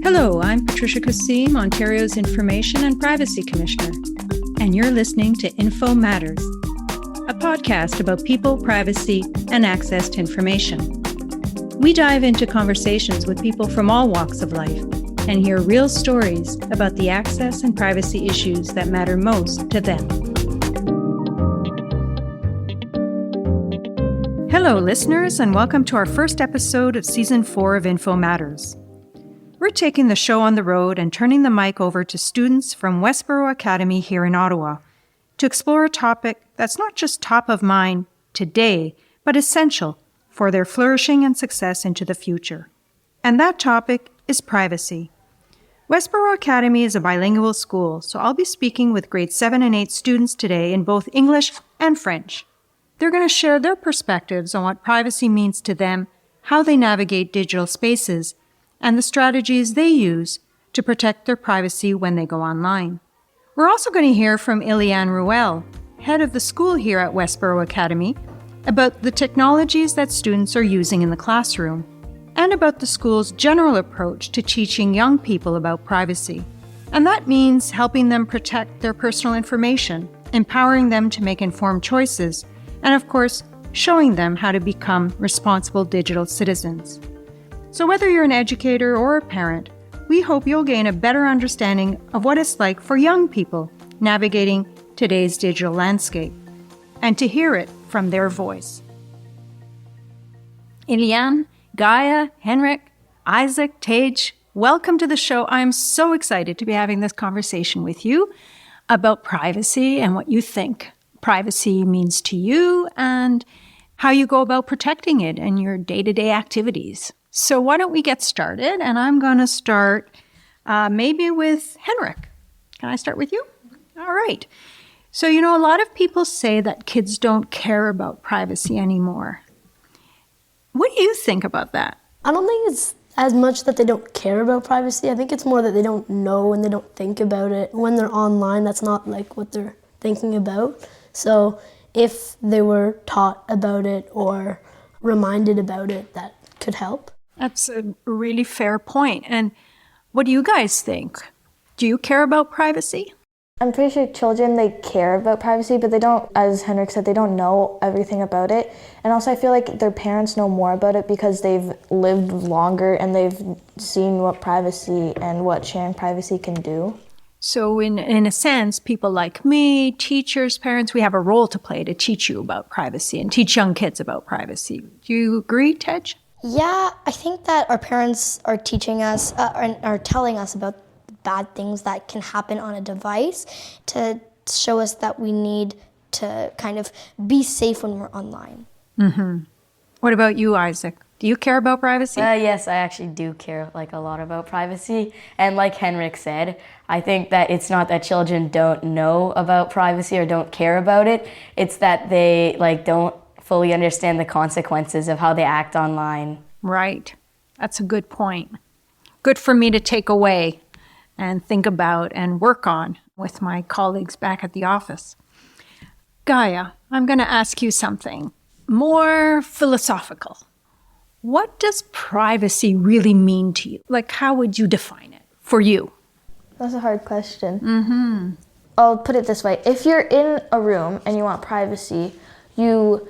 Hello, I'm Patricia Kassim, Ontario's Information and Privacy Commissioner, and you're listening to Info Matters, a podcast about people, privacy, and access to information. We dive into conversations with people from all walks of life and hear real stories about the access and privacy issues that matter most to them. Hello, listeners, and welcome to our first episode of Season 4 of Info Matters. We're taking the show on the road and turning the mic over to students from Westboro Academy here in Ottawa to explore a topic that's not just top of mind today, but essential for their flourishing and success into the future. And that topic is privacy. Westboro Academy is a bilingual school, so I'll be speaking with grade 7 and 8 students today in both English and French. They're going to share their perspectives on what privacy means to them, how they navigate digital spaces, and the strategies they use to protect their privacy when they go online. We're also going to hear from Eliane Ruel, head of the school here at Westboro Academy, about the technologies that students are using in the classroom, and about the school's general approach to teaching young people about privacy. And that means helping them protect their personal information, empowering them to make informed choices, and of course, showing them how to become responsible digital citizens. So whether you're an educator or a parent, we hope you'll gain a better understanding of what it's like for young people navigating today's digital landscape, and to hear it from their voice. Eliane, Gaia, Henrik, Isaac, Tage, welcome to the show. I'm so excited to be having this conversation with you about privacy and what you think privacy means to you and how you go about protecting it in your day-to-day activities. So why don't we get started? And I'm going to start maybe with Henrik. Can I start with you? All right. So, a lot of people say that kids don't care about privacy anymore. What do you think about that? I don't think it's as much that they don't care about privacy. I think it's more that they don't know and they don't think about it. When they're online, that's not like what they're thinking about. So if they were taught about it or reminded about it, that could help. That's a really fair point. And what do you guys think? Do you care about privacy? I'm pretty sure children, they care about privacy, but they don't, as Henrik said, they don't know everything about it. And also I feel like their parents know more about it because they've lived longer and they've seen what privacy and what sharing privacy can do. So in a sense, people like me, teachers, parents, we have a role to play to teach you about privacy and teach young kids about privacy. Do you agree, Tej? Yeah, I think that our parents are teaching us, are telling us about bad things that can happen on a device to show us that we need to kind of be safe when we're online. Mm-hmm. What about you, Isaac? Do you care about privacy? Yes, I actually do care a lot about privacy. And like Henrik said, I think that it's not that children don't know about privacy or don't care about it. It's that they don't fully understand the consequences of how they act online. Right. That's a good point. Good for me to take away and think about and work on with my colleagues back at the office. Gaia, I'm going to ask you something more philosophical. What does privacy really mean to you? How would you define it for you? That's a hard question. Mm-hmm. I'll put it this way. If you're in a room and you want privacy, you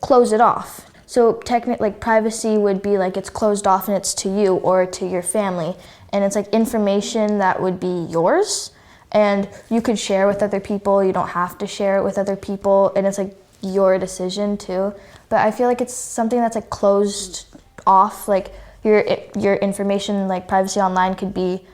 close it off. So technically, privacy would be it's closed off and it's to you or to your family. And it's information that would be yours. And you could share with other people. You don't have to share it with other people. And it's your decision too. But I feel it's something that's closed off. Your information, privacy online could be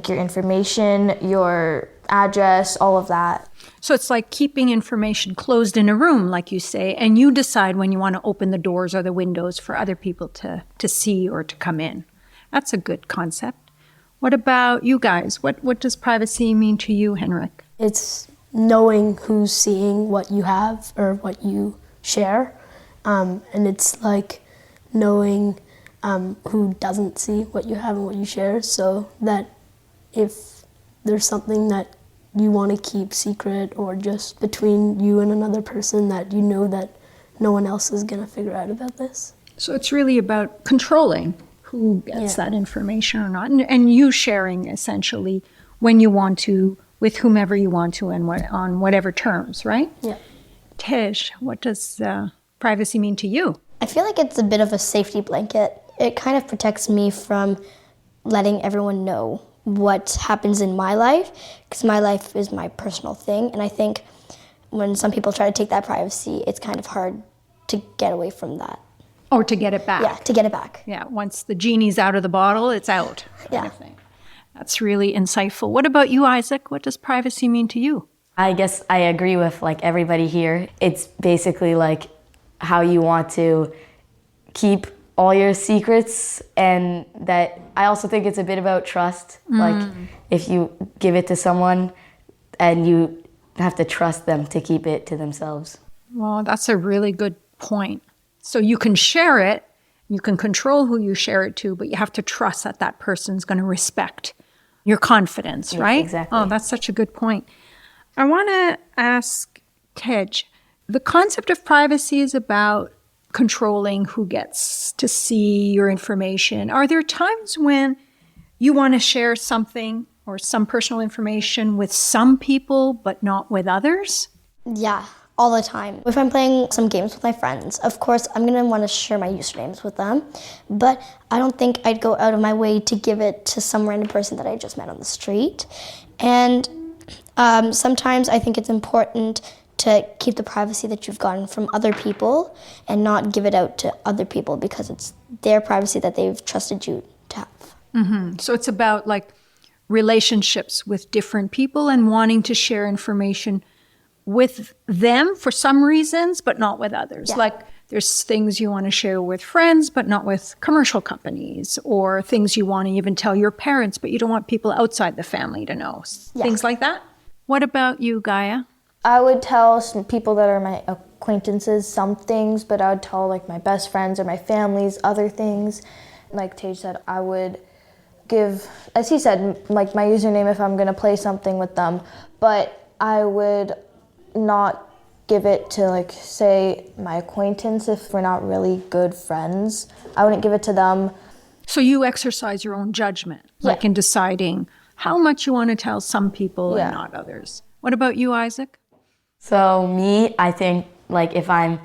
your information, your address, all of that. So it's like keeping information closed in a room, like you say, and you decide when you want to open the doors or the windows for other people to see or to come in. That's a good concept. What about you guys? What does privacy mean to you, Henrik? It's knowing who's seeing what you have or what you share. And it's knowing who doesn't see what you have and what you share, so that if there's something that you want to keep secret or just between you and another person, that you know that no one else is going to figure out about this. So it's really about controlling who gets that information or not. And you sharing essentially when you want to, with whomever you want to, and on whatever terms, right? Yeah. Tej, what does privacy mean to you? I feel like it's a bit of a safety blanket. It kind of protects me from letting everyone know what happens in my life, because my life is my personal thing. And I think when some people try to take that privacy, it's kind of hard to get away from that. Or to get it back. Yeah, to get it back. Yeah, once the genie's out of the bottle, it's out. Kind of thing. That's really insightful. What about you, Isaac? What does privacy mean to you? I guess I agree with like everybody here. It's basically like how you want to keep all your secrets, and that I also think it's a bit about trust. Like if you give it to someone and you have to trust them to keep it to themselves. Well, that's a really good point. So you can share it, you can control who you share it to, but you have to trust that that person's going to respect your confidence, right? Exactly. Oh, that's such a good point. I want to ask Tej, the concept of privacy is about controlling who gets to see your information. Are there times when you want to share something or some personal information with some people but not with others? Yeah, all the time. If I'm playing some games with my friends, of course I'm gonna want to share my usernames with them, but I don't think I'd go out of my way to give it to some random person that I just met on the street. And sometimes I think it's important to keep the privacy that you've gotten from other people and not give it out to other people, because it's their privacy that they've trusted you to have. So it's about like relationships with different people and wanting to share information with them for some reasons, but not with others. Yeah. Like there's things you want to share with friends, but not with commercial companies, or things you want to even tell your parents, but you don't want people outside the family to know. Yeah. Things like that. What about you, Gaia? I would tell some people that are my acquaintances some things, but I would tell like my best friends or my families other things. Like Tej said, I would give, as he said, like my username if I'm gonna play something with them, but I would not give it to like say my acquaintance if we're not really good friends. I wouldn't give it to them. So you exercise your own judgment, like in deciding how much you want to tell some people and not others. What about you, Isaac? So me, I think like if I'm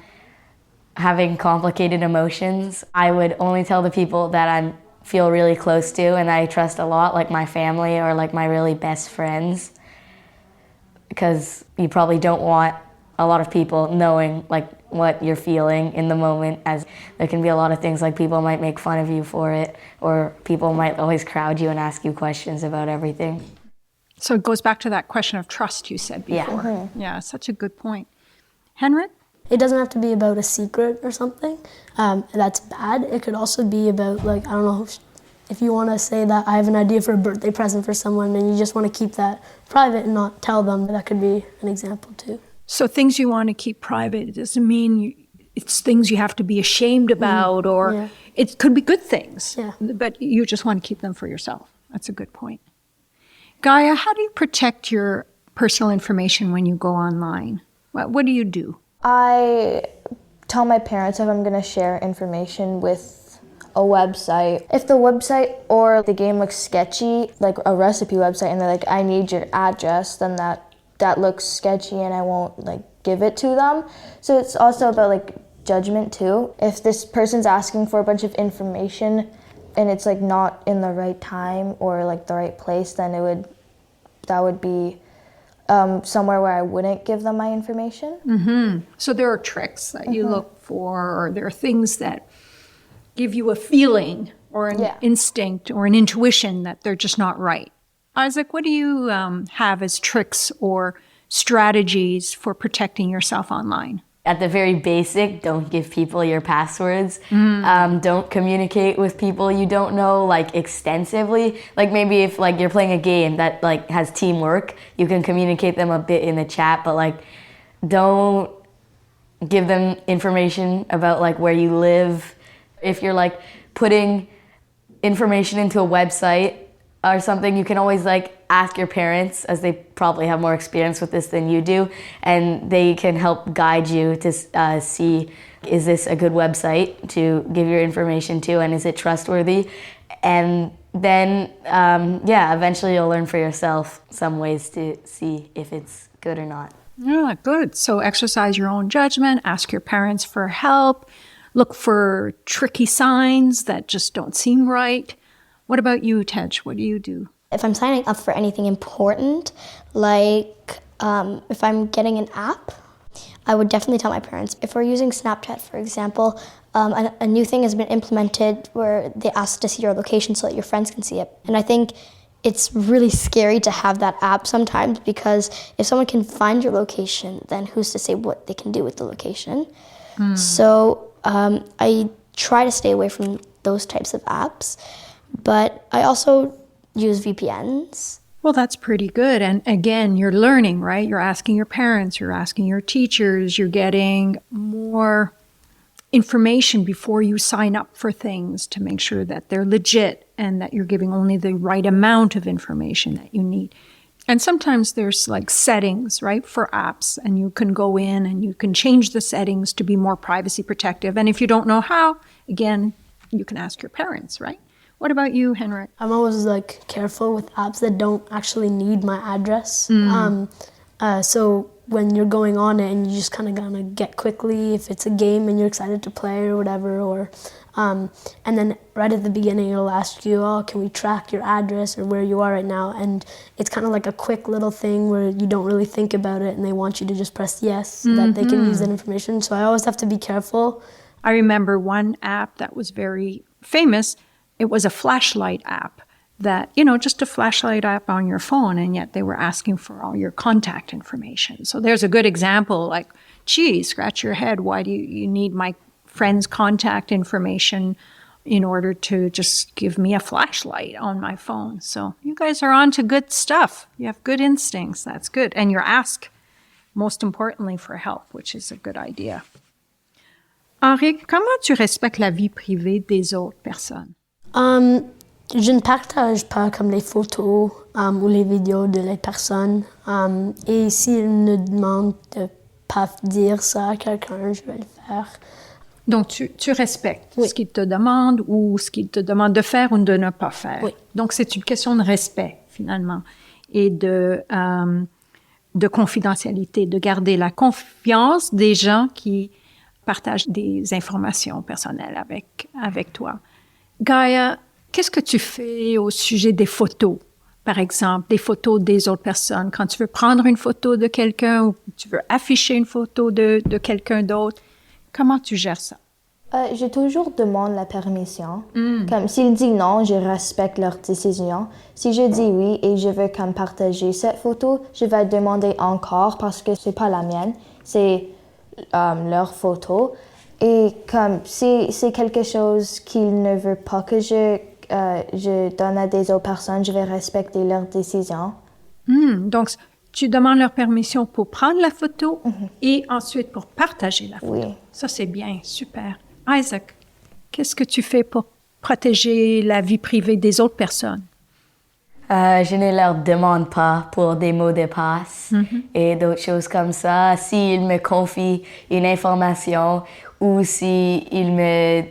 having complicated emotions, I would only tell the people that I feel really close to and I trust a lot, like my family or like my really best friends, because you probably don't want a lot of people knowing like what you're feeling in the moment, as there can be a lot of things like people might make fun of you for it, or people might always crowd you and ask you questions about everything. So it goes back to that question of trust you said before. Yeah, such a good point. Henrik? It doesn't have to be about a secret or something. That's bad. It could also be about, like, I don't know, if you want to say that I have an idea for a birthday present for someone and you just want to keep that private and not tell them, that could be an example too. So things you want to keep private, it doesn't mean it's things you have to be ashamed about, or it could be good things, but you just want to keep them for yourself. That's a good point. Gaia, how do you protect your personal information when you go online? What do you do? I tell my parents if I'm going to share information with a website. If the website or the game looks sketchy, like a recipe website, and they're like, I need your address, then that looks sketchy and I won't like give it to them. So it's also about like judgment too. If this person's asking for a bunch of information and it's like not in the right time or like the right place, then that would be somewhere where I wouldn't give them my information. So there are tricks that you look for, or there are things that give you a feeling or an instinct or an intuition that they're just not right. Isaac, what do you have as tricks or strategies for protecting yourself online? At the very basic, don't give people your passwords. Don't communicate with people you don't know like extensively. Like maybe if like you're playing a game that like has teamwork, you can communicate them a bit in the chat, but like don't give them information about like where you live. If you're like putting information into a website, or something, you can always like ask your parents, as they probably have more experience with this than you do, and they can help guide you to see, is this a good website to give your information to, and is it trustworthy? And then, eventually you'll learn for yourself some ways to see if it's good or not. Yeah, good. So exercise your own judgment, ask your parents for help, look for tricky signs that just don't seem right. What about you, Tej? What do you do? If I'm signing up for anything important, like if I'm getting an app, I would definitely tell my parents. If we're using Snapchat, for example, a new thing has been implemented where they ask to see your location so that your friends can see it. And I think it's really scary to have that app sometimes, because if someone can find your location, then who's to say what they can do with the location? So I try to stay away from those types of apps, but I also use VPNs. Well, that's pretty good. And again, you're learning, right? You're asking your parents, you're asking your teachers, you're getting more information before you sign up for things to make sure that they're legit and that you're giving only the right amount of information that you need. And sometimes there's like settings, right, for apps, and you can go in and you can change the settings to be more privacy protective. And if you don't know how, again, you can ask your parents, right? What about you, Henrik? I'm always like careful with apps that don't actually need my address. So when you're going on it and you just kind of gonna get quickly, if it's a game and you're excited to play or whatever, or and then right at the beginning it'll ask you, oh, can we track your address or where you are right now? And it's kind of like a quick little thing where you don't really think about it, and they want you to just press yes so that they can use that information. So I always have to be careful. I remember one app that was very famous. It was a flashlight app that, just a flashlight app on your phone, and yet they were asking for all your contact information. So there's a good example, like, gee, scratch your head, why do you need my friend's contact information in order to just give me a flashlight on my phone? So you guys are on to good stuff. You have good instincts, that's good. And you're asked, most importantly, for help, which is a good idea. Henri, comment tu respectes la vie privée des autres personnes? Je ne partage pas comme les photos ou les vidéos de les personnes. Et s'ils me demandent de pas dire ça à quelqu'un, je vais le faire. Donc, tu respectes ce qu'ils te demandent ou ce qu'ils te demandent de faire ou de ne pas faire. Oui. Donc, c'est une question de respect, finalement, et de confidentialité, de garder la confiance des gens qui partagent des informations personnelles avec toi. Gaia, qu'est-ce que tu fais au sujet des photos, par exemple, des photos des autres personnes? Quand tu veux prendre une photo de quelqu'un ou tu veux afficher une photo de quelqu'un d'autre, comment tu gères ça? Je toujours demande la permission. Comme s'ils disent non, je respecte leur décision. Si je dis oui et je veux comme partager cette photo, je vais demander encore parce que c'est pas la mienne, c'est leur photo. Et comme si c'est quelque chose qu'ils ne veulent pas que je donne à des autres personnes, je vais respecter leur décision. Donc, tu demandes leur permission pour prendre la photo et ensuite pour partager la photo. Oui. Ça, c'est bien, super. Isaac, qu'est-ce que tu fais pour protéger la vie privée des autres personnes? Je ne leur demande pas pour des mots de passe et d'autres choses comme ça. S'ils me confient une information ou s'ils me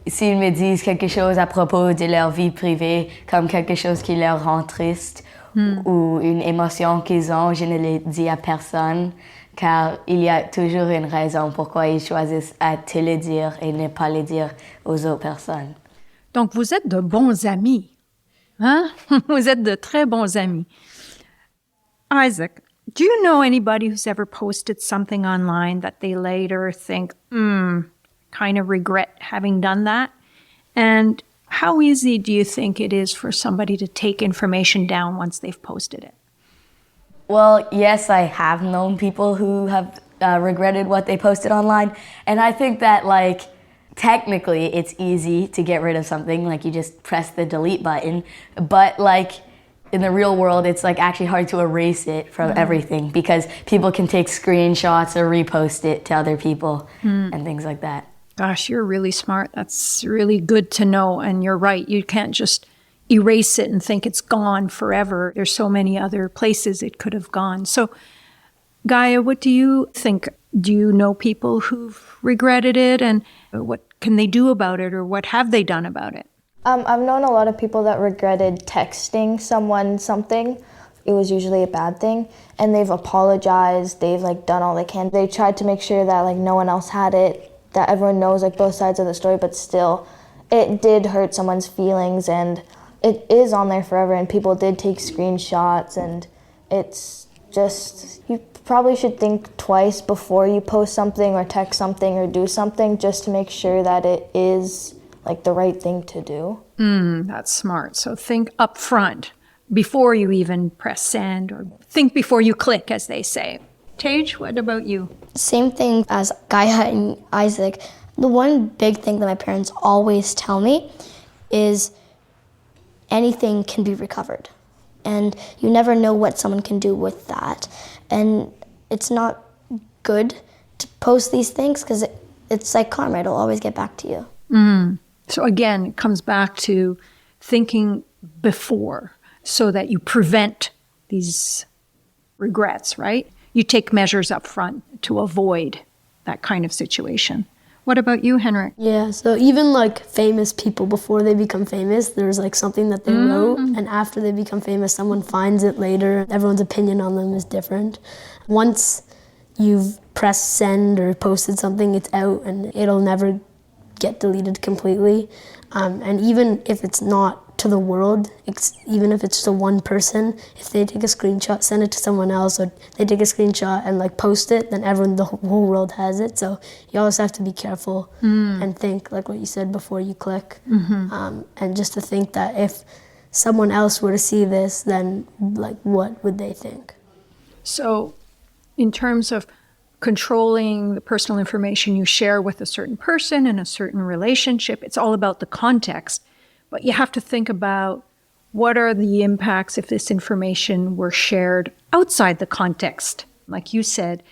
s'ils me disent quelque chose à propos de leur vie privée, comme quelque chose qui leur rend triste ou une émotion qu'ils ont, je ne le dis à personne, car il y a toujours une raison pourquoi ils choisissent à te le dire et ne pas le dire aux autres personnes. Donc, vous êtes de bons amis, hein? Vous êtes de très bons amis. Isaac, do you know anybody who's ever posted something online that they later think, kind of regret having done that? And how easy do you think it is for somebody to take information down once they've posted it? Well, yes, I have known people who have regretted what they posted online. And I think that, technically it's easy to get rid of something. You just press the delete button. But, in the real world, it's, actually hard to erase it from everything because people can take screenshots or repost it to other people and things like that. Gosh, you're really smart. That's really good to know. And you're right. You can't just erase it and think it's gone forever. There's so many other places it could have gone. So, Gaia, what do you think? Do you know people who've regretted it, and what can they do about it, or what have they done about it? I've known a lot of people that regretted texting someone something. It was usually a bad thing, and they've apologized. They've done all they can. They tried to make sure that no one else had it, that everyone knows both sides of the story, but still, it did hurt someone's feelings, and it is on there forever, and people did take screenshots, and it's just, you probably should think twice before you post something or text something or do something, just to make sure that it is the right thing to do. That's smart. So think up front before you even press send, or think before you click, as they say. Tage, what about you? Same thing as Gaia and Isaac. The one big thing that my parents always tell me is anything can be recovered. And you never know what someone can do with that. And it's not good to post these things because it's like karma. It'll always get back to you. So again, it comes back to thinking before so that you prevent these regrets, right? You take measures up front to avoid that kind of situation. What about you, Henrik? Yeah, so even famous people, before they become famous, there's something that they wrote, and after they become famous, someone finds it later. Everyone's opinion on them is different. Once you've pressed send or posted something, it's out and it'll never get deleted completely. And even if it's not to the world, even if it's to one person, if they take a screenshot, send it to someone else, or they take a screenshot and post it, then the whole world has it. So you always have to be careful and think, like what you said, before you click. And just to think that if someone else were to see this, then what would they think? So in terms of controlling the personal information you share with a certain person in a certain relationship, it's all about the context. But you have to think about what are the impacts if this information were shared outside the context. Like you said,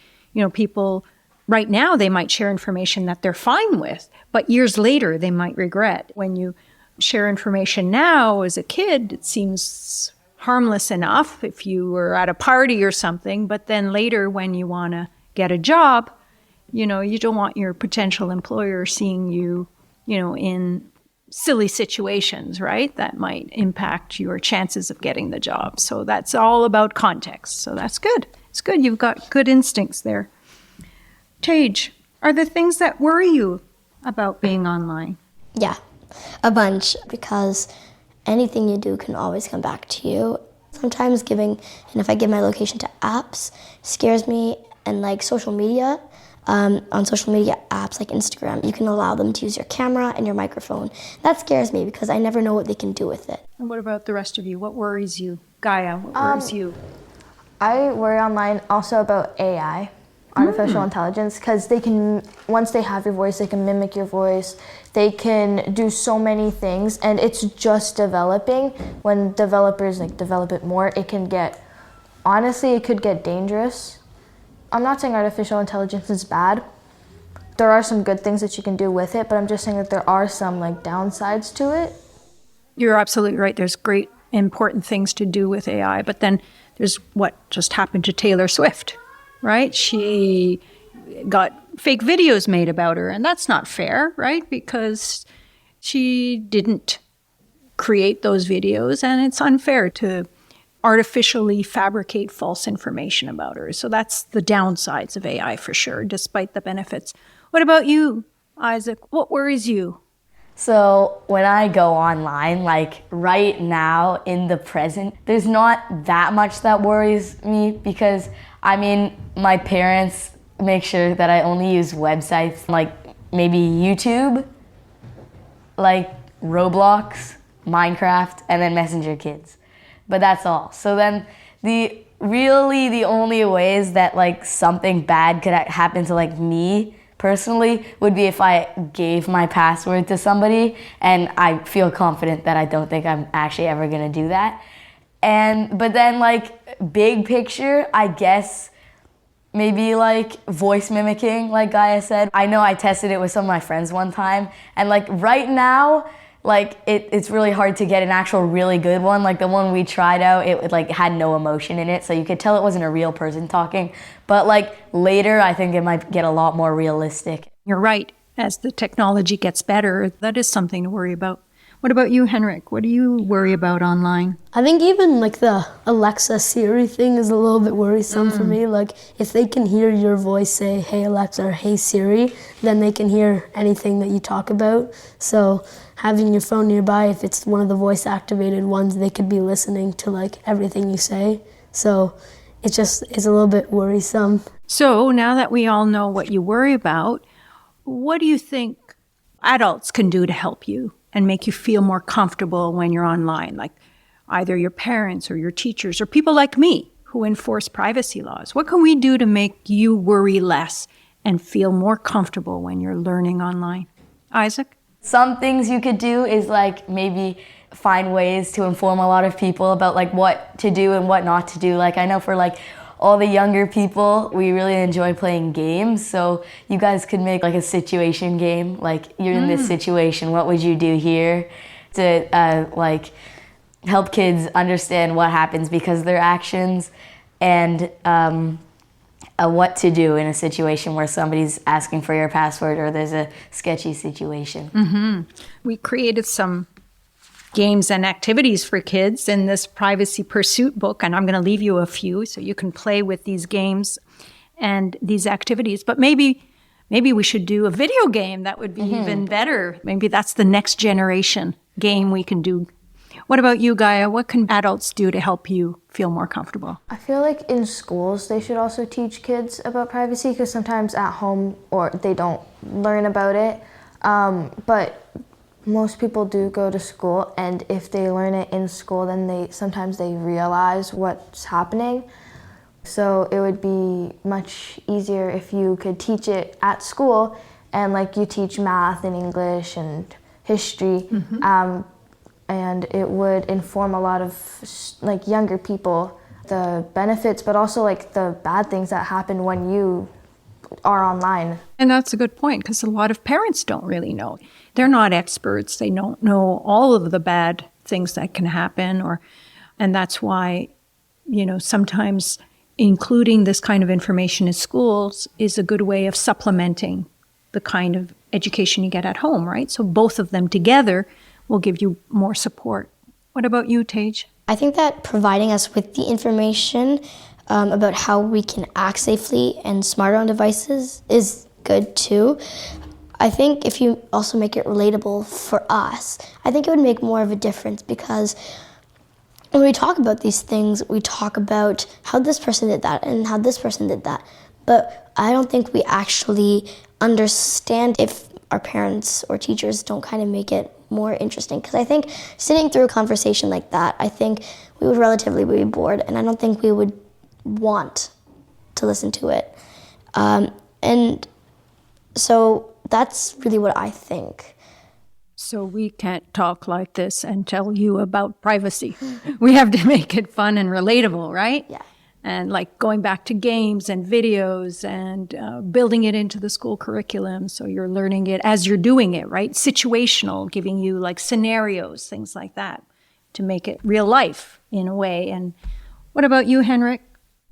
people right now, they might share information that they're fine with, but years later they might regret. When you share information now as a kid, it seems harmless enough if you were at a party or something, but then later when you want to get a job, you don't want your potential employer seeing you, in silly situations, right? That might impact your chances of getting the job. So that's all about context. So that's good. It's good. You've got good instincts there. Tage, are there things that worry you about being online? Yeah, a bunch, because anything you do can always come back to you. Sometimes if I give my location to apps, scares me, and social media, on social media apps like Instagram, you can allow them to use your camera and your microphone. That scares me because I never know what they can do with it. And what about the rest of you? What worries you? Gaia, what worries you? I worry online also about AI, artificial intelligence, because they can, once they have your voice, they can mimic your voice. They can do so many things, and it's just developing. When developers develop it more, it could get dangerous. I'm not saying artificial intelligence is bad. There are some good things that you can do with it, but I'm just saying that there are some downsides to it. You're absolutely right. There's great important things to do with AI, but then there's what just happened to Taylor Swift, right? She got fake videos made about her, and that's not fair, right? Because she didn't create those videos, and it's unfair to artificially fabricate false information about her. So that's the downsides of AI for sure, despite the benefits. What about you, Isaac? What worries you? So when I go online, right now in the present, there's not that much that worries me because, my parents make sure that I only use websites maybe YouTube, Roblox, Minecraft, and then Messenger Kids. But that's all. So then the only ways that something bad could happen to me personally would be if I gave my password to somebody, and I feel confident that I don't think I'm actually ever gonna do that. But then big picture, I guess maybe like voice mimicking, like Gaia said. I know I tested it with some of my friends one time, and like right now, like it's really hard to get an actual really good one. Like the one we tried out, it like had no emotion in it, so you could tell it wasn't a real person talking. But like later, I think it might get a lot more realistic. You're right. As the technology gets better, that is something to worry about. What about you, Henrik? What do you worry about online? I think even like the Alexa Siri thing is a little bit worrisome for me. Like if they can hear your voice say, "Hey Alexa" or "Hey Siri," then they can hear anything that you talk about. So having your phone nearby, if it's one of the voice activated ones, they could be listening to like everything you say. So it's a little bit worrisome. So now that we all know what you worry about, what do you think adults can do to help you and make you feel more comfortable when you're online? Like either your parents or your teachers or people like me who enforce privacy laws. What can we do to make you worry less and feel more comfortable when you're learning online? Isaac? Some things you could do is like maybe find ways to inform a lot of people about like what to do and what not to do. Like I know for like all the younger people, we really enjoy playing games. So you guys could make like a situation game. Like you're in this situation, what would you do here? To like help kids understand what happens because of their actions, and what to do in a situation where somebody's asking for your password or there's a sketchy situation. We created some games and activities for kids in this privacy pursuit book, and I'm going to leave you a few so you can play with these games and these activities. But maybe we should do a video game. That would be even better. Maybe that's the next generation game we can do. What about you, Gaia? What can adults do to help you feel more comfortable? I feel like in schools they should also teach kids about privacy because sometimes at home or they don't learn about it. But most people do go to school, and if they learn it in school, then sometimes they realize what's happening. So it would be much easier if you could teach it at school, and like you teach math and English and history, and it would inform a lot of like younger people the benefits, but also like the bad things that happen when you are online. And that's a good point, because a lot of parents don't really know. They're not experts. They don't know all of the bad things that can happen, and that's why, sometimes including this kind of information in schools is a good way of supplementing the kind of education you get at home, right? So both of them together will give you more support. What about you, Tage? I think that providing us with the information about how we can act safely and smarter on devices is good too. I think if you also make it relatable for us, I think it would make more of a difference, because when we talk about these things, we talk about how this person did that and how this person did that. But I don't think we actually understand if our parents or teachers don't kind of make it more interesting. Because I think sitting through a conversation like that, I think we would relatively be bored, and I don't think we would want to listen to it. And so that's really what I think. So we can't talk like this and tell you about privacy. We have to make it fun and relatable, right? Yeah. And like going back to games and videos and building it into the school curriculum. So you're learning it as you're doing it, right? Situational, giving you like scenarios, things like that, to make it real life in a way. And what about you, Henrik?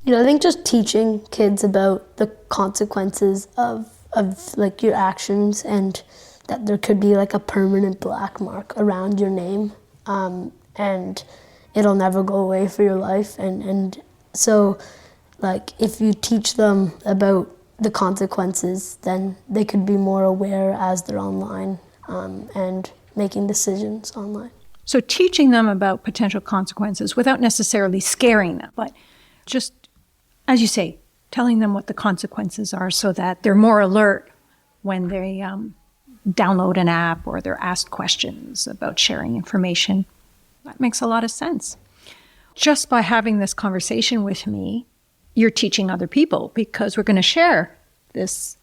I think just teaching kids about the consequences of like your actions, and that there could be like a permanent black mark around your name, and it'll never go away for your life. And so like if you teach them about the consequences, then they could be more aware as they're online, and making decisions online. So teaching them about potential consequences without necessarily scaring them, but just, as you say, telling them what the consequences are so that they're more alert when they download an app or they're asked questions about sharing information. That makes a lot of sense. Just by having this conversation with me, you're teaching other people, because we're going to share this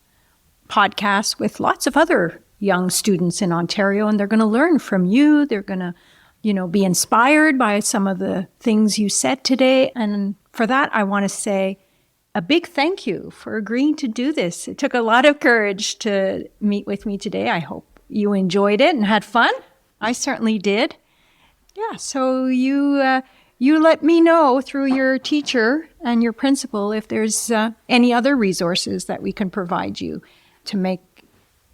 podcast with lots of other young students in Ontario, and they're going to learn from you. They're going to, be inspired by some of the things you said today. And for that, I want to say a big thank you for agreeing to do this. It took a lot of courage to meet with me today. I hope you enjoyed it and had fun. I certainly did. Yeah, so you let me know through your teacher and your principal if there's any other resources that we can provide you to make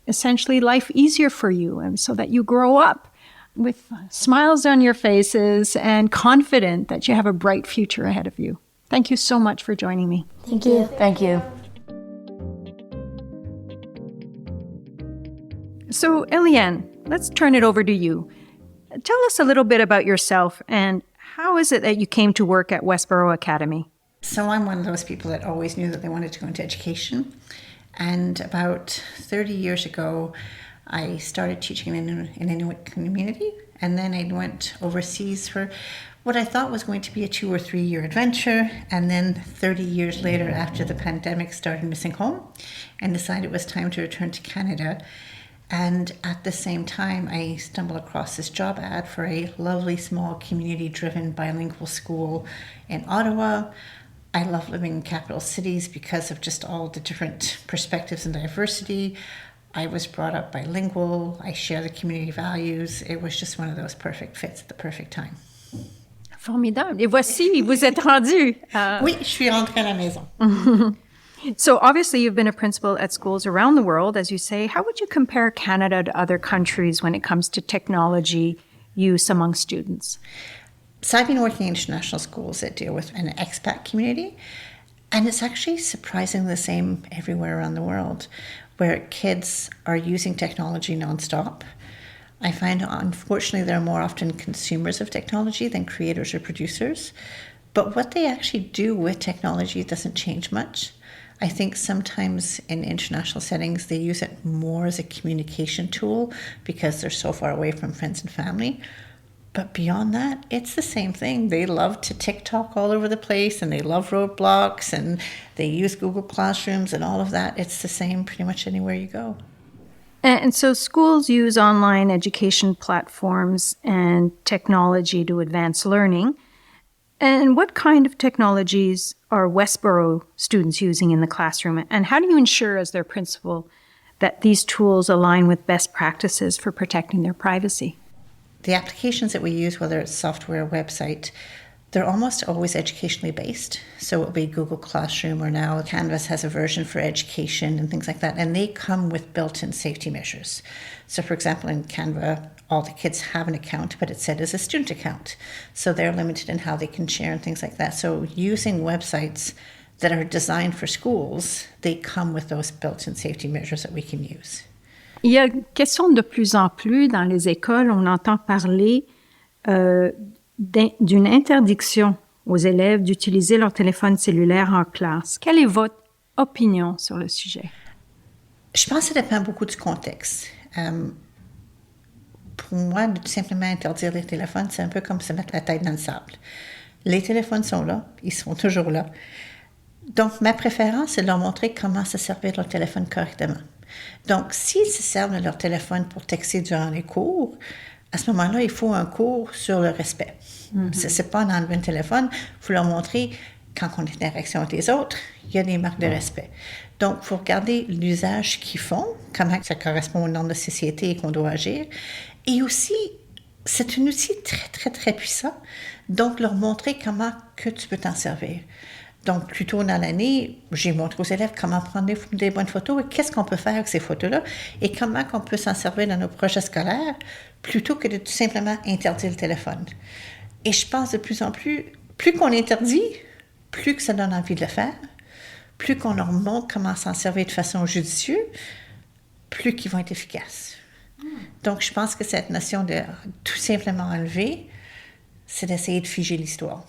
essentially life easier for you and so that you grow up with smiles on your faces and confident that you have a bright future ahead of you. Thank you so much for joining me. Thank you. Thank you. So, Eliane, let's turn it over to you. Tell us a little bit about yourself and how is it that you came to work at Westboro Academy? So I'm one of those people that always knew that they wanted to go into education. And about 30 years ago, I started teaching in an Inuit community. And then I went overseas for what I thought was going to be a 2 or 3 year adventure. And then 30 years later, after the pandemic, started missing home and decided it was time to return to Canada. And at the same time, I stumbled across this job ad for a lovely, small, community-driven bilingual school in Ottawa. I love living in capital cities because of just all the different perspectives and diversity. I was brought up bilingual. I share the community values. It was just one of those perfect fits at the perfect time. Formidable. Et voici, vous êtes rendu. Oui, je suis rentrée à la maison. So obviously you've been a principal at schools around the world, as you say. How would you compare Canada to other countries when it comes to technology use among students? So I've been working in international schools that deal with an expat community, and it's actually surprisingly the same everywhere around the world, where kids are using technology nonstop. I find, unfortunately, they're more often consumers of technology than creators or producers. But what they actually do with technology doesn't change much. I think sometimes in international settings, they use it more as a communication tool because they're so far away from friends and family. But beyond that, it's the same thing. They love to TikTok all over the place, and they love roadblocks, and they use Google Classrooms and all of that. It's the same pretty much anywhere you go. And so schools use online education platforms and technology to advance learning. And what kind of technologies are Westboro students using in the classroom? And how do you ensure, as their principal, that these tools align with best practices for protecting their privacy? The applications that we use, whether it's software or website, they're almost always educationally based. So it will be Google Classroom, or now Canvas has a version for education and things like that. And they come with built-in safety measures. So for example, in Canva, all the kids have an account, but it's set as a student account. So they're limited in how they can share and things like that. So using websites that are designed for schools, they come with those built-in safety measures that we can use. Il y a une question de plus en plus dans les écoles, on entend parler d'une interdiction aux élèves d'utiliser leur téléphone cellulaire en classe. Quelle est votre opinion sur le sujet? Je pense que ça dépend beaucoup du contexte. Pour moi, de tout simplement interdire les téléphones, c'est un peu comme se mettre la tête dans le sable. Les téléphones sont là, ils sont toujours là. Donc, ma préférence, c'est de leur montrer comment se servir de leur téléphone correctement. Donc, s'ils se servent de leur téléphone pour texter durant les cours, à ce moment-là, il faut un cours sur le respect. Mm-hmm. C'est pas en enlever le téléphone, il faut leur montrer, quand on est en interaction avec les autres, il y a des marques de respect. Donc, il faut regarder l'usage qu'ils font, comment ça correspond aux normes de société et qu'on doit agir. Et aussi, c'est un outil très, très, très puissant. Donc, leur montrer comment que tu peux t'en servir. Donc, plus tôt dans l'année, j'ai montré aux élèves comment prendre des bonnes photos et qu'est-ce qu'on peut faire avec ces photos-là et comment on peut s'en servir dans nos projets scolaires plutôt que de tout simplement interdire le téléphone. Et je pense de plus en plus, plus qu'on interdit, plus que ça donne envie de le faire, plus qu'on leur montre comment s'en servir de façon judicieuse, plus qu'ils vont être efficaces. Donc, je pense que cette notion de tout simplement enlever, c'est d'essayer de figer l'histoire.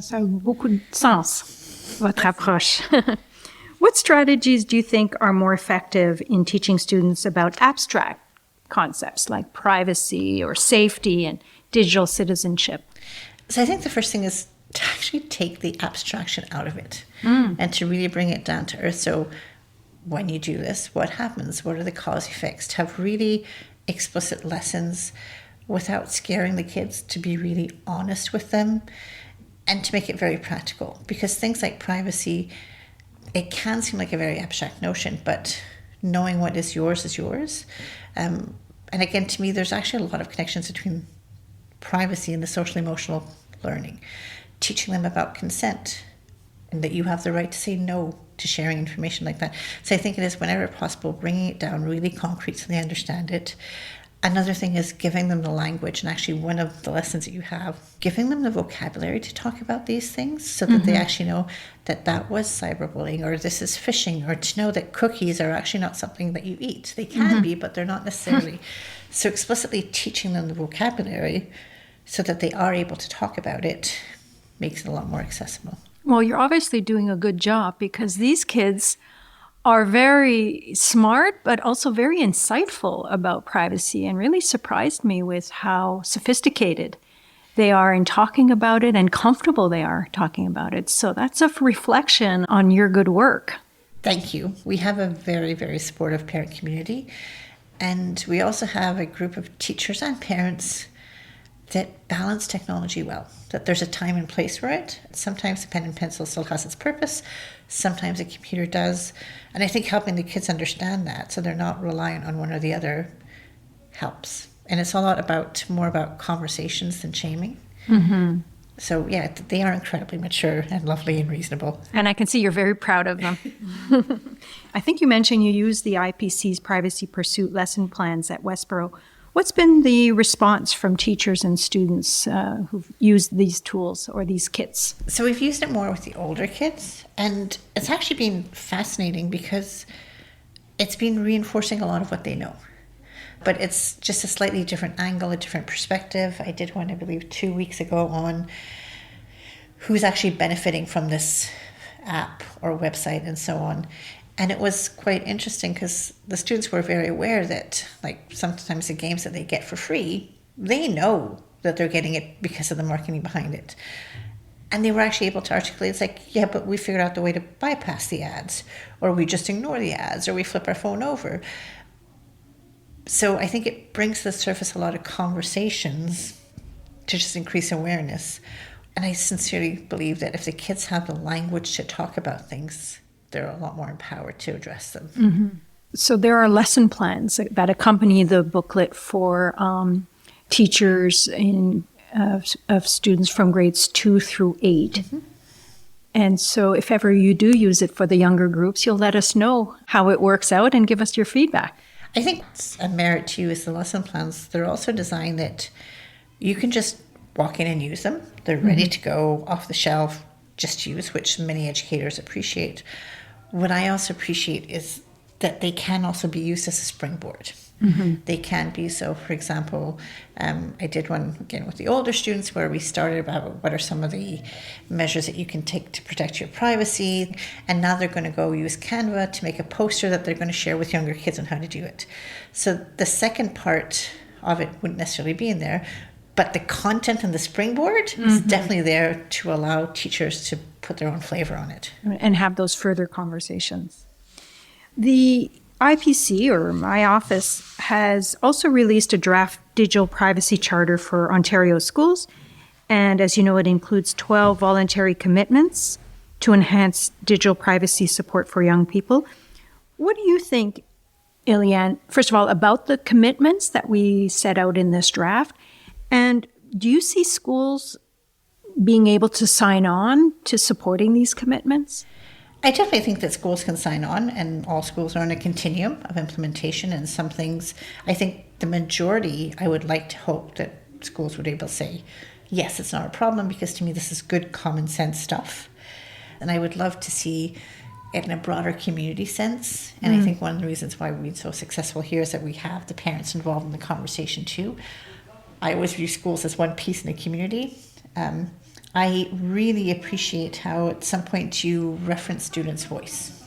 Ça a beaucoup de sens, votre approche. What strategies do you think are more effective in teaching students about abstract concepts like privacy or safety and digital citizenship? So I think the first thing is to actually take the abstraction out of it and to really bring it down to earth. So when you do this, what happens? What are the cause effects? To have really explicit lessons without scaring the kids, to be really honest with them. and to make it very practical, because things like privacy, it can seem like a very abstract notion, but knowing what is yours is yours. And again, to me, there's actually a lot of connections between privacy and the social emotional learning. Teaching them about consent and that you have the right to say no to sharing information like that. So I think it is, whenever possible, bringing it down really concrete so they understand it. Another thing is giving them the language, and actually one of the lessons that you have, giving them the vocabulary to talk about these things so that they actually know that that was cyberbullying, or this is phishing, or to know that cookies are actually not something that you eat. They can be, but they're not necessarily. So explicitly teaching them the vocabulary so that they are able to talk about it makes it a lot more accessible. Well, you're obviously doing a good job, because these kids are very smart, but also very insightful about privacy, and really surprised me with how sophisticated they are in talking about it and comfortable they are talking about it. So that's a reflection on your good work. Thank you. We have a very, very supportive parent community. And we also have a group of teachers and parents that balance technology well, that there's a time and place for it. Sometimes the pen and pencil still has its purpose. Sometimes a computer does. And I think helping the kids understand that so they're not reliant on one or the other helps. And it's a lot more about conversations than shaming. So yeah, they are incredibly mature and lovely and reasonable. And I can see you're very proud of them. I think you mentioned you use the IPC's Privacy Pursuit lesson plans at Westboro. What's been the response from teachers and students who've used these tools or these kits? So we've used it more with the older kids, and it's actually been fascinating because it's been reinforcing a lot of what they know. But it's just a slightly different angle, a different perspective. I did one, I believe, 2 weeks ago on who's actually benefiting from this app or website and so on. And it was quite interesting because the students were very aware that, like, sometimes the games that they get for free, they know that they're getting it because of the marketing behind it. And they were actually able to articulate, it's like, yeah, but we figured out the way to bypass the ads, or we just ignore the ads, or we flip our phone over. So I think it brings to the surface a lot of conversations to just increase awareness. And I sincerely believe that if the kids have the language to talk about things, they're a lot more empowered to address them. So there are lesson plans that accompany the booklet for teachers of students from grades 2 through 8. And so if ever you do use it for the younger groups, you'll let us know how it works out and give us your feedback. I think it's a merit too is the lesson plans. They're also designed that you can just walk in and use them. They're ready to go off the shelf, just use, which many educators appreciate. What I also appreciate is that they can also be used as a springboard. They can be. So, for example, I did one again with the older students where we started about what are some of the measures that you can take to protect your privacy. And now they're going to go use Canva to make a poster that they're going to share with younger kids on how to do it. So the second part of it wouldn't necessarily be in there, but the content and the springboard is definitely there to allow teachers to put their own flavor on it. And have those further conversations. The IPC, or my office, has also released a draft digital privacy charter for Ontario schools. And as you know, it includes 12 voluntary commitments to enhance digital privacy support for young people. What do you think, Iliane, first of all, about the commitments that we set out in this draft? And do you see schools being able to sign on to supporting these commitments? I definitely think that schools can sign on, and all schools are on a continuum of implementation. And some things, I think the majority, I would like to hope that schools would be able to say, yes, it's not a problem, because to me this is good common sense stuff. And I would love to see it in a broader community sense. And I think one of the reasons why we've been so successful here is that we have the parents involved in the conversation too. I always view schools as one piece in the community. I really appreciate how at some point you reference students' voice.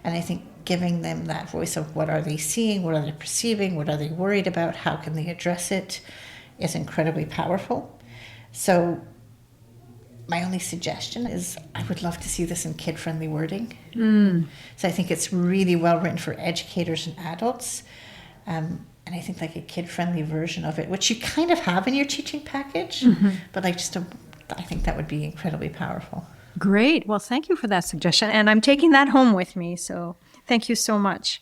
And I think giving them that voice of what are they seeing, what are they perceiving, what are they worried about, how can they address it, is incredibly powerful. So my only suggestion is I would love to see this in kid-friendly wording. So I think it's really well written for educators and adults. And I think like a kid-friendly version of it, which you kind of have in your teaching package, but like just a I think that would be incredibly powerful. Great. Well, thank you for that suggestion. And I'm taking that home with me. So thank you so much.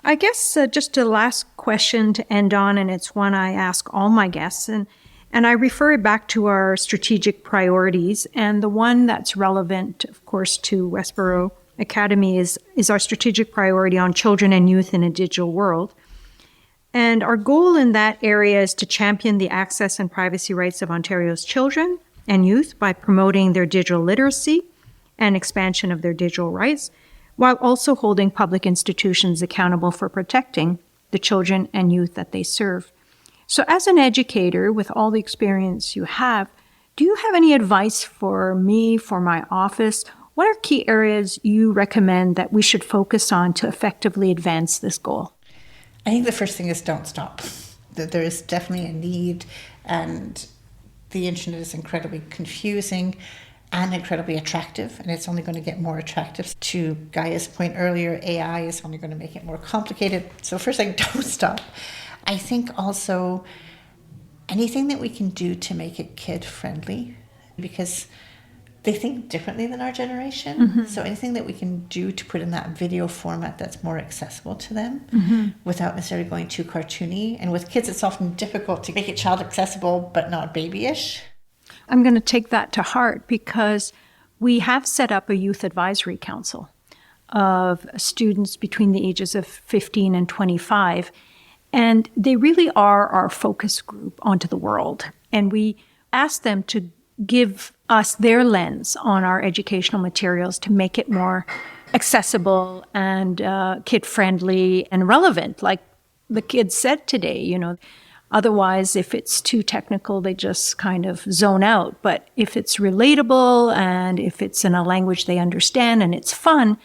I guess just a last question to end on, and it's one I ask all my guests. And I refer it back to our strategic priorities. And the one that's relevant, of course, to Westboro Academy is our strategic priority on children and youth in a digital world. And our goal in that area is to champion the access and privacy rights of Ontario's children and youth by promoting their digital literacy and expansion of their digital rights, while also holding public institutions accountable for protecting the children and youth that they serve. So as an educator, with all the experience you have, do you have any advice for me, for my office? What are key areas you recommend that we should focus on to effectively advance this goal? I think the first thing is don't stop. That there is definitely a need, and the internet is incredibly confusing and incredibly attractive, and it's only going to get more attractive. To Gaia's point earlier, AI is only going to make it more complicated. So first thing, don't stop. I think also anything that we can do to make it kid-friendly, because they think differently than our generation. Mm-hmm. So anything that we can do to put in that video format that's more accessible to them without necessarily going too cartoony. And with kids, it's often difficult to make it child accessible, but not babyish. I'm going to take that to heart because we have set up a youth advisory council of students between the ages of 15 and 25. And they really are our focus group onto the world. And we ask them to give us their lens on our educational materials to make it more accessible and kid-friendly and relevant, like the kids said today, you know. Otherwise, if it's too technical, they just kind of zone out. But if it's relatable and if it's in a language they understand and it's fun,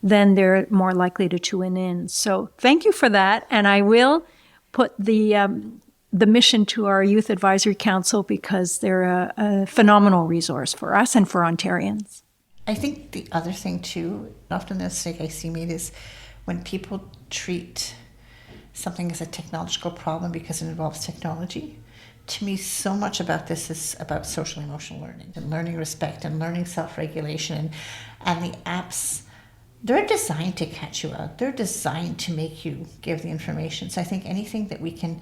then they're more likely to tune in. So thank you for that. And I will put the mission to our Youth Advisory Council because they're a phenomenal resource for us and for Ontarians. I think the other thing too, often the mistake I see made is when people treat something as a technological problem because it involves technology. To me, so much about this is about social emotional learning and learning respect and learning self-regulation. And the apps, they're designed to catch you out. They're designed to make you give the information. So I think anything that we can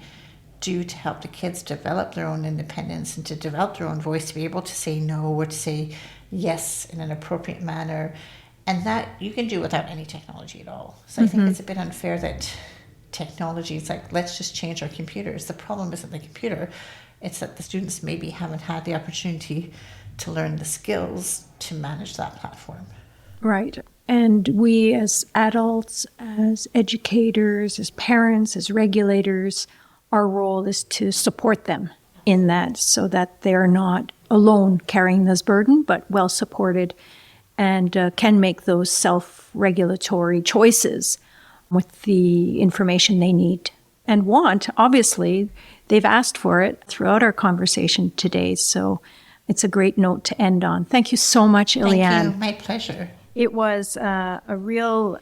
do to help the kids develop their own independence and to develop their own voice, to be able to say no or to say yes in an appropriate manner, and that you can do without any technology at all. So I think it's a bit unfair that technology is like, let's just change our computers. The problem isn't the computer, it's that the students maybe haven't had the opportunity to learn the skills to manage that platform. Right. And we as adults, as educators, as parents, as regulators, our role is to support them in that so that they're not alone carrying this burden, but well supported and can make those self-regulatory choices with the information they need and want. Obviously, they've asked for it throughout our conversation today, so it's a great note to end on. Thank you so much, Iliane. Thank you. My pleasure. It was a real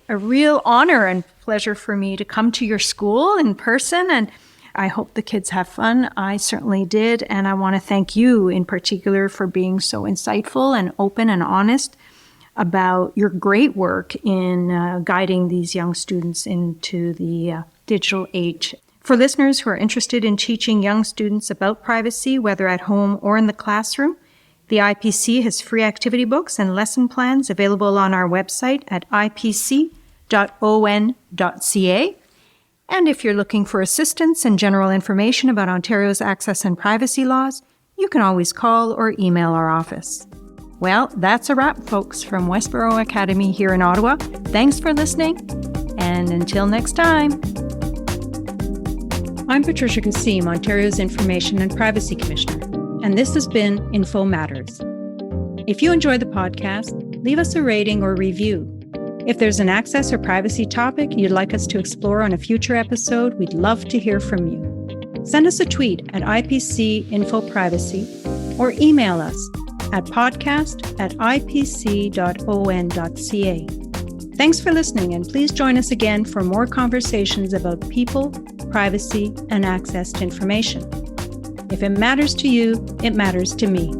honor and pleasure for me to come to your school in person, and I hope the kids have fun. I certainly did, and I want to thank you in particular for being so insightful and open and honest about your great work in guiding these young students into the digital age. For listeners who are interested in teaching young students about privacy, whether at home or in the classroom, the IPC has free activity books and lesson plans available on our website at ipc.on.ca. And if you're looking for assistance and general information about Ontario's access and privacy laws, you can always call or email our office. Well, that's a wrap, folks, from Westboro Academy here in Ottawa. Thanks for listening, and until next time. I'm Patricia Kassim, Ontario's Information and Privacy Commissioner, and this has been Info Matters. If you enjoyed the podcast, leave us a rating or review. If there's an access or privacy topic you'd like us to explore on a future episode, we'd love to hear from you. Send us a tweet at IPC-InfoPrivacy or email us at podcast@ipc.on.ca. Thanks for listening, and please join us again for more conversations about people, privacy, and access to information. If it matters to you, it matters to me.